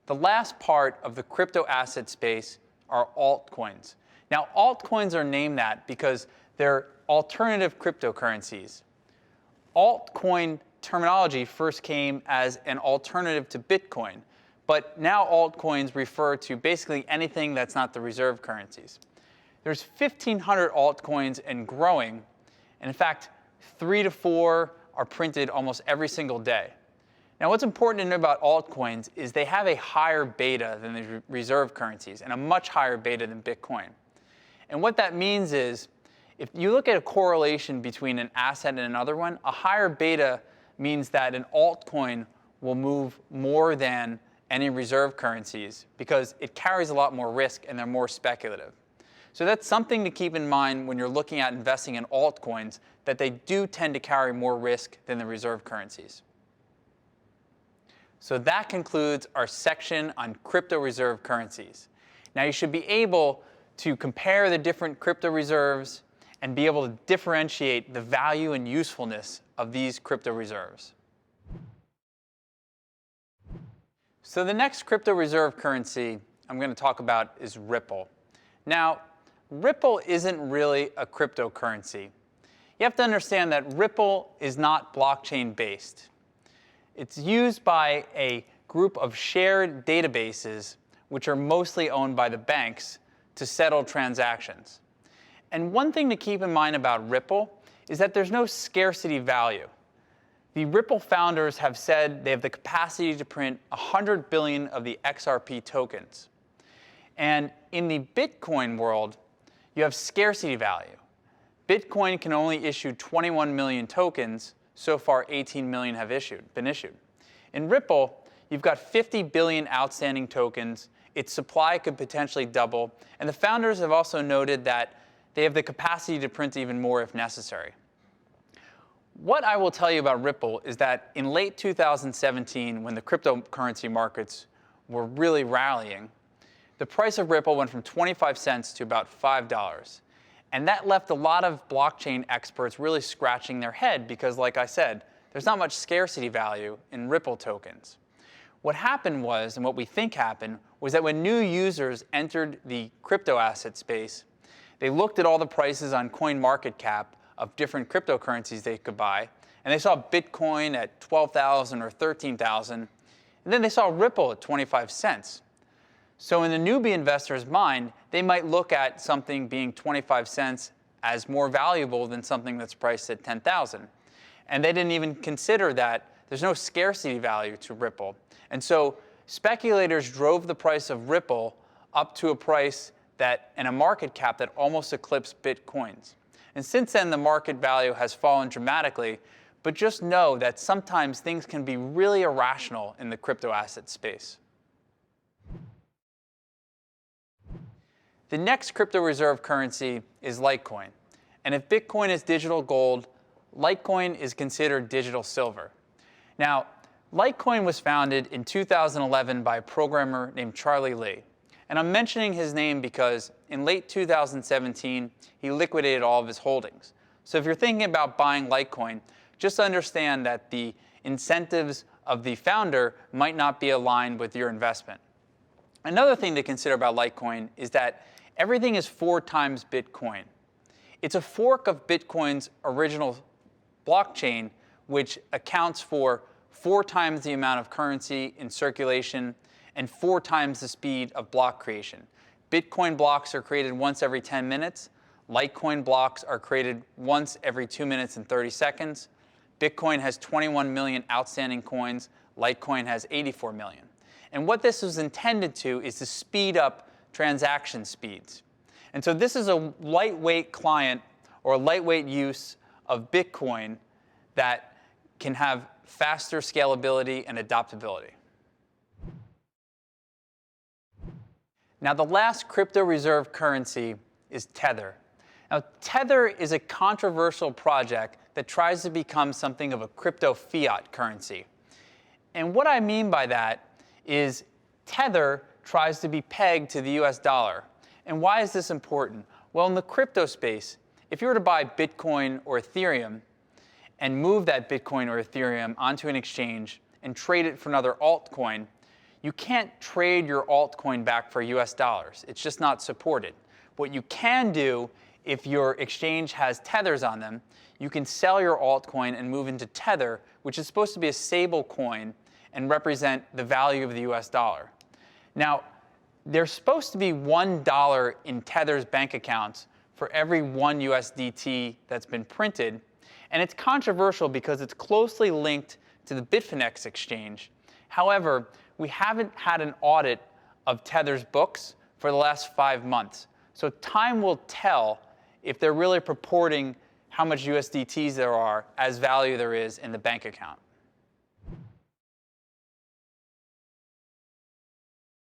The last part of the crypto asset space are altcoins. Now, altcoins are named that because they're alternative cryptocurrencies. Altcoin terminology first came as an alternative to Bitcoin, but now altcoins refer to basically anything that's not the reserve currencies. There's 1,500 altcoins and growing, and in fact, 3 to 4 are printed almost every single day. Now, what's important to know about altcoins is they have a higher beta than the reserve currencies and a much higher beta than Bitcoin. And what that means is, if you look at a correlation between an asset and another one, a higher beta means that an altcoin will move more than any reserve currencies because it carries a lot more risk and they're more speculative. So that's something to keep in mind when you're looking at investing in altcoins, that they do tend to carry more risk than the reserve currencies. So that concludes our section on crypto reserve currencies. Now you should be able to compare the different crypto reserves and be able to differentiate the value and usefulness of these crypto reserves. So the next crypto reserve currency I'm going to talk about is Ripple. Now, Ripple isn't really a cryptocurrency. You have to understand that Ripple is not blockchain based. It's used by a group of shared databases which are mostly owned by the banks to settle transactions. And one thing to keep in mind about Ripple is that there's no scarcity value. The Ripple founders have said they have the capacity to print 100 billion of the XRP tokens. And in the Bitcoin world, you have scarcity value. Bitcoin can only issue 21 million tokens. So far, 18 million have been issued. In Ripple, you've got 50 billion outstanding tokens. Its supply could potentially double. And the founders have also noted that they have the capacity to print even more if necessary. What I will tell you about Ripple is that in late 2017, when the cryptocurrency markets were really rallying, the price of Ripple went from 25 cents to about $5. And that left a lot of blockchain experts really scratching their head because, like I said, there's not much scarcity value in Ripple tokens. What happened was, and what we think happened, was that when new users entered the crypto asset space, they looked at all the prices on CoinMarketCap of different cryptocurrencies they could buy, and they saw Bitcoin at 12,000 or 13,000, and then they saw Ripple at 25 cents. So in the newbie investor's mind, they might look at something being 25 cents as more valuable than something that's priced at 10,000. And they didn't even consider that there's no scarcity value to Ripple. And so speculators drove the price of Ripple up to a price that, and a market cap that almost eclipsed Bitcoin's. And since then, the market value has fallen dramatically, but just know that sometimes things can be really irrational in the crypto asset space. The next crypto reserve currency is Litecoin. And if Bitcoin is digital gold, Litecoin is considered digital silver. Now, Litecoin was founded in 2011 by a programmer named Charlie Lee. And I'm mentioning his name because in late 2017, he liquidated all of his holdings. So if you're thinking about buying Litecoin, just understand that the incentives of the founder might not be aligned with your investment. Another thing to consider about Litecoin is that everything is 4 times Bitcoin. It's a fork of Bitcoin's original blockchain, which accounts for 4 times the amount of currency in circulation and 4 times the speed of block creation. Bitcoin blocks are created once every 10 minutes. Litecoin blocks are created once every 2 minutes and 30 seconds. Bitcoin has 21 million outstanding coins. Litecoin has 84 million. And what this is intended to is to speed up transaction speeds. And so this is a lightweight client or a lightweight use of Bitcoin that can have faster scalability and adaptability. Now, the last crypto reserve currency is Tether. Now, Tether is a controversial project that tries to become something of a crypto fiat currency. And what I mean by that is Tether tries to be pegged to the US dollar. And why is this important? Well, in the crypto space, if you were to buy Bitcoin or Ethereum and move that Bitcoin or Ethereum onto an exchange and trade it for another altcoin, you can't trade your altcoin back for US dollars. It's just not supported. What you can do, if your exchange has tethers on them, you can sell your altcoin and move into Tether, which is supposed to be a stable coin and represent the value of the US dollar. Now, there's supposed to be $1 in Tether's bank accounts for every 1 USDT that's been printed. And it's controversial because it's closely linked to the Bitfinex exchange. However, we haven't had an audit of Tether's books for the last 5 months. So time will tell if they're really purporting how much USDTs there are as value there is in the bank account.